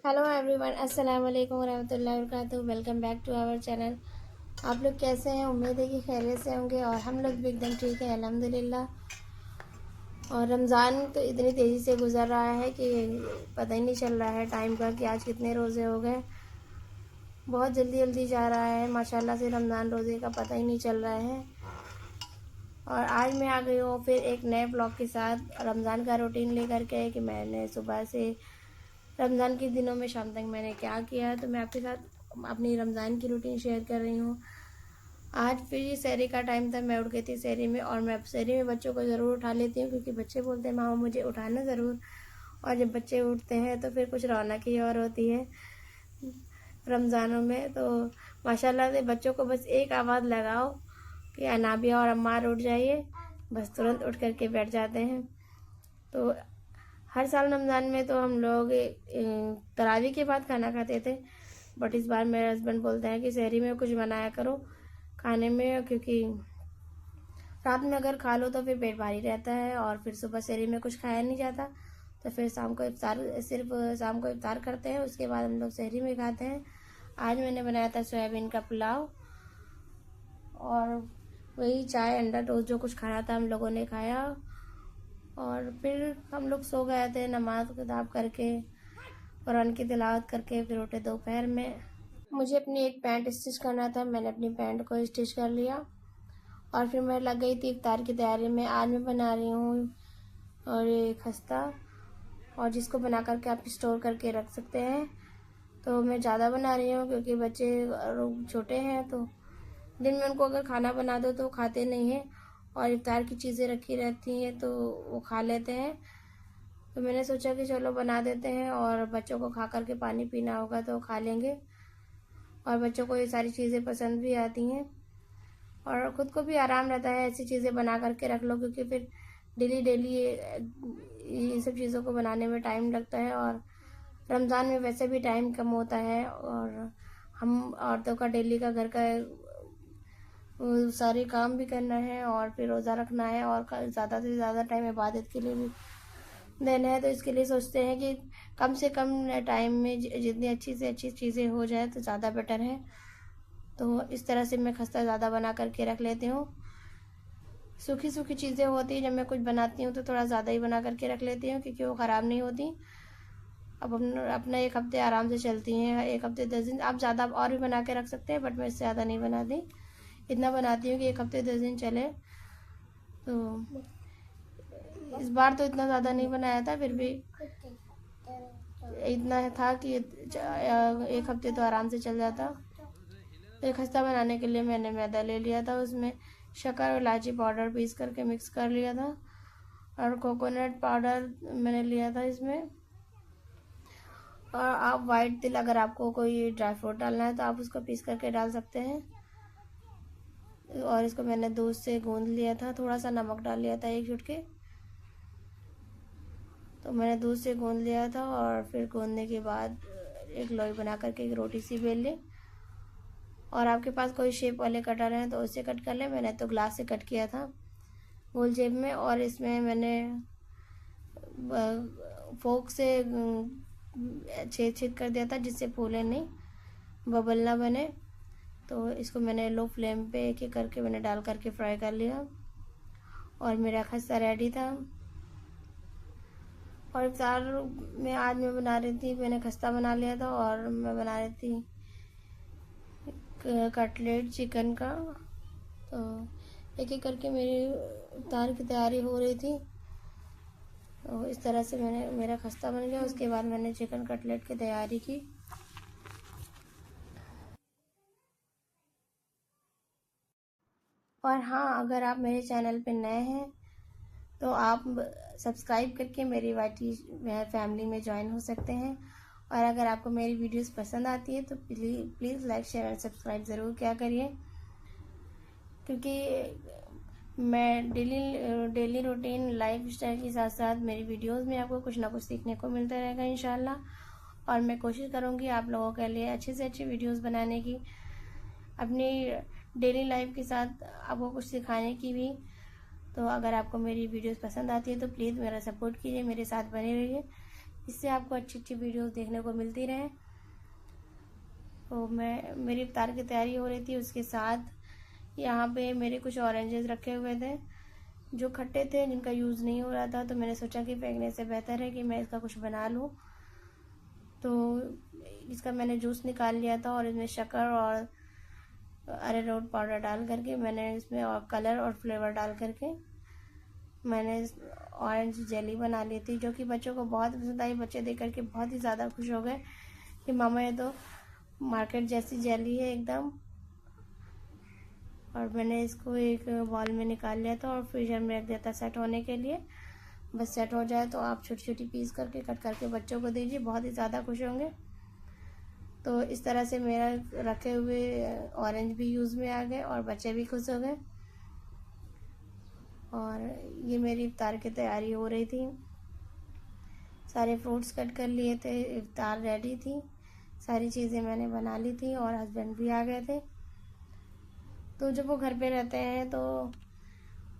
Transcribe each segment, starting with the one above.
Hello everyone, अस्सलाम वालेकुम रहमतुल्लाहि व बरकातुहू। Welcome back to our channel. आप लोग कैसे हैं? उम्मीद है कि खैरियत से होंगे और हम लोग भी एकदम ठीक है, अल्हम्दुलिल्लाह। और रमज़ान तो इतनी तेज़ी से गुज़र रहा है कि पता ही नहीं चल रहा है टाइम का कि आज कितने रोज़े हो गए। बहुत जल्दी जल्दी जा रहा है माशाल्लाह से। रमज़ान रोज़े का पता ही नहीं चल रहा है। और आज मैं आ गई हूँ फिर एक नए ब्लॉग के साथ रमज़ान का रूटीन लेकर के कि मैंने सुबह से रमज़ान के दिनों में शाम तक मैंने क्या किया। तो मैं आपके साथ अपनी रमज़ान की रूटीन शेयर कर रही हूँ। आज फिर सहरी का टाइम था, मैं उठ गई थी सहरी में। और मैं सहरी में बच्चों को ज़रूर उठा लेती हूँ क्योंकि बच्चे बोलते हैं मामा मुझे उठाना ज़रूर। और जब बच्चे उठते हैं तो फिर कुछ रौनक ही और होती है रमज़ानों में। तो माशाल्लाह से बच्चों को बस एक आवाज़ लगाओ कि अनाबिया और अम्मार उठ जाइए, बस तुरंत उठ करके बैठ जाते हैं। तो हर साल रमज़ान में तो हम लोग तरावी के बाद खाना खाते थे, बट इस बार मेरे हस्बैंड बोलते हैं कि सहरी में कुछ बनाया करो खाने में, क्योंकि रात में अगर खा लो तो फिर पेट भारी रहता है और फिर सुबह सहरी में कुछ खाया नहीं जाता। तो फिर शाम को इफ्तार, सिर्फ शाम को इफ्तार करते हैं, उसके बाद हम लोग सहरी में खाते हैं। आज मैंने बनाया था सोयाबीन का पुलाव और वही चाय अंडा टोस्ट जो कुछ खाना था हम लोगों ने खाया। और फिर हम लोग सो गए थे नमाज किताब करके, कुरान की तिलावत करके। फिर उठे दोपहर में, मुझे अपनी एक पैंट स्टिच करना था, मैंने अपनी पैंट को स्टिच कर लिया। और फिर मैं लग गई थी इफ्तार की तैयारी में। आज मैं बना रही हूँ और ये खस्ता, और जिसको बना करके आप स्टोर करके रख सकते हैं। तो मैं ज़्यादा बना रही हूँ क्योंकि बच्चे छोटे हैं, तो दिन में उनको अगर खाना बना दो तो खाते नहीं हैं, और इफ्तार की चीज़ें रखी रहती हैं तो वो खा लेते हैं। तो मैंने सोचा कि चलो बना देते हैं, और बच्चों को खा करके पानी पीना होगा तो खा लेंगे। और बच्चों को ये सारी चीज़ें पसंद भी आती हैं और ख़ुद को भी आराम रहता है ऐसी चीज़ें बना करके रख लो, क्योंकि फिर डेली डेली ये सब चीज़ों को बनाने में टाइम लगता है। और रमज़ान में वैसे भी टाइम कम होता है, और हम औरतों का डेली का घर का सारे काम भी करना है और फिर रोज़ा रखना है और ज़्यादा से ज़्यादा टाइम इबादत के लिए भी देना है। तो इसके लिए सोचते हैं कि कम से कम टाइम में जितनी अच्छी से अच्छी चीज़ें हो जाए तो ज़्यादा बेटर है। तो इस तरह से मैं खस्ता ज़्यादा बना करके रख लेती हूँ। सूखी सूखी चीज़ें होती हैं, जब मैं कुछ बनाती हूँ तो थोड़ा ज़्यादा ही बना करके रख लेती हूँ क्योंकि वो ख़राब नहीं होती। अब अपना एक हफ्ते आराम से चलती हैं, एक हफ्ते 10 दिन। आप ज़्यादा और भी बना के रख सकते हैं, बट मैं इससे ज़्यादा नहीं बनाती। इतना बनाती हूँ कि एक हफ्ते 10 दिन चले। तो इस बार तो इतना ज़्यादा नहीं बनाया था, फिर भी इतना था कि एक हफ्ते तो आराम से चल जाता। तो एक खस्ता बनाने के लिए मैंने मैदा ले लिया था, उसमें शक्कर और इलायची पाउडर पीस करके मिक्स कर लिया था, और कोकोनट पाउडर मैंने लिया था इसमें। और आप वाइट तिल, अगर आपको कोई ड्राई फ्रूट डालना है तो आप उसको पीस करके डाल सकते हैं। और इसको मैंने दूध से गूंद लिया था, थोड़ा सा नमक डाल लिया था, एक चुटकी। तो मैंने दूध से गूंद लिया था और फिर गूंदने के बाद एक लोई बना करके एक रोटी सी बेल ली। और आपके पास कोई शेप वाले कटर हैं तो उससे कट कर ले। मैंने तो ग्लास से कट किया था गोल शेप में, और इसमें मैंने फोक से छेद छेद कर दिया था जिससे फूले नहीं, बबल ना बने। तो इसको मैंने लो फ्लेम पे एक एक करके मैंने डाल करके फ्राई कर लिया, और मेरा खस्ता रेडी था। और इफ्तार में आज मैं बना रही थी, मैंने खस्ता बना लिया था और मैं बना रही थी कटलेट चिकन का। तो एक एक करके मेरी इफ्तार की तैयारी हो रही थी। तो इस तरह से मेरा खस्ता बन गया। उसके बाद मैंने चिकन कटलेट की तैयारी की। और हाँ, अगर आप मेरे चैनल पे नए हैं तो आप सब्सक्राइब करके मेरी वाईटी फैमिली में ज्वाइन हो सकते हैं। और अगर आपको मेरी वीडियोस पसंद आती है तो प्लीज़ लाइक शेयर और सब्सक्राइब ज़रूर क्या करिए, क्योंकि मैं डेली रूटीन लाइफ स्टाइल के साथ साथ मेरी वीडियोस में आपको कुछ ना कुछ सीखने को मिलता रहेगा इंशाल्लाह। और मैं कोशिश करूँगी आप लोगों के लिए अच्छे से अच्छी वीडियोस बनाने की, अपनी डेली लाइफ के साथ आपको कुछ सिखाने की भी। तो अगर आपको मेरी वीडियोस पसंद आती है तो प्लीज़ मेरा सपोर्ट कीजिए, मेरे साथ बने रहिए। इससे आपको अच्छी अच्छी वीडियोस देखने को मिलती रहे। तो मेरी इफ्तार की तैयारी हो रही थी, उसके साथ यहाँ पे मेरे कुछ ऑरेंजेस रखे हुए थे जो खट्टे थे, जिनका यूज़ नहीं हो रहा था। तो मैंने सोचा कि फेंकने से बेहतर है कि मैं इसका कुछ बना लूँ। तो इसका मैंने जूस निकाल लिया था और इसमें शक्कर और अरारोट पाउडर डाल करके मैंने इसमें और कलर और फ्लेवर डाल करके मैंने ऑरेंज जेली बना ली थी, जो कि बच्चों को बहुत पसंद आई। बच्चे देख करके बहुत ही ज़्यादा खुश हो गए कि मामा ये तो मार्केट जैसी जेली है एकदम। और मैंने इसको एक बॉल में निकाल लिया था और फ्रीजर में रख दिया था सेट होने के लिए। बस सेट हो जाए तो आप छोटी छोटी पीस करके कट करके बच्चों को दीजिए, बहुत ही ज़्यादा खुश होंगे। तो इस तरह से मेरा रखे हुए ऑरेंज भी यूज़ में आ गए और बच्चे भी खुश हो गए। और ये मेरी इफ्तार की तैयारी हो रही थी। सारे फ्रूट्स कट कर लिए थे, इफ्तार रेडी थी, सारी चीज़ें मैंने बना ली थी और हस्बैंड भी आ गए थे। तो जब वो घर पे रहते हैं तो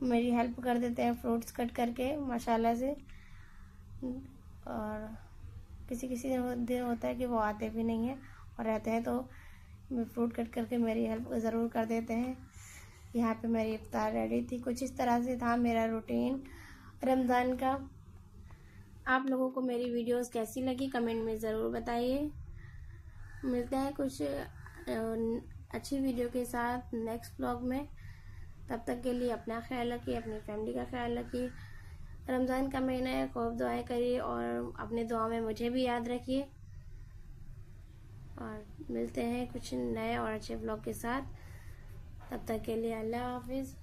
मेरी हेल्प कर देते हैं फ्रूट्स कट करके माशाल्लाह से। और किसी किसी दिन होता है कि वो आते भी नहीं हैं और रहते हैं तो फ्रूट कट करके मेरी हेल्प ज़रूर कर देते हैं। यहाँ पे मेरी इफ्तार रेडी थी। कुछ इस तरह से था मेरा रूटीन रमज़ान का। आप लोगों को मेरी वीडियोस कैसी लगी कमेंट में ज़रूर बताइए। मिलते हैं कुछ अच्छी वीडियो के साथ नेक्स्ट व्लॉग में। तब तक के लिए अपना ख्याल रखिए, अपनी फैमिली का ख्याल रखिए। रमज़ान का महीना है, खूब दुआएं करिए और अपने दुआ में मुझे भी याद रखिए। और मिलते हैं कुछ नए और अच्छे व्लॉग के साथ। तब तक के लिए अल्लाह हाफिज़।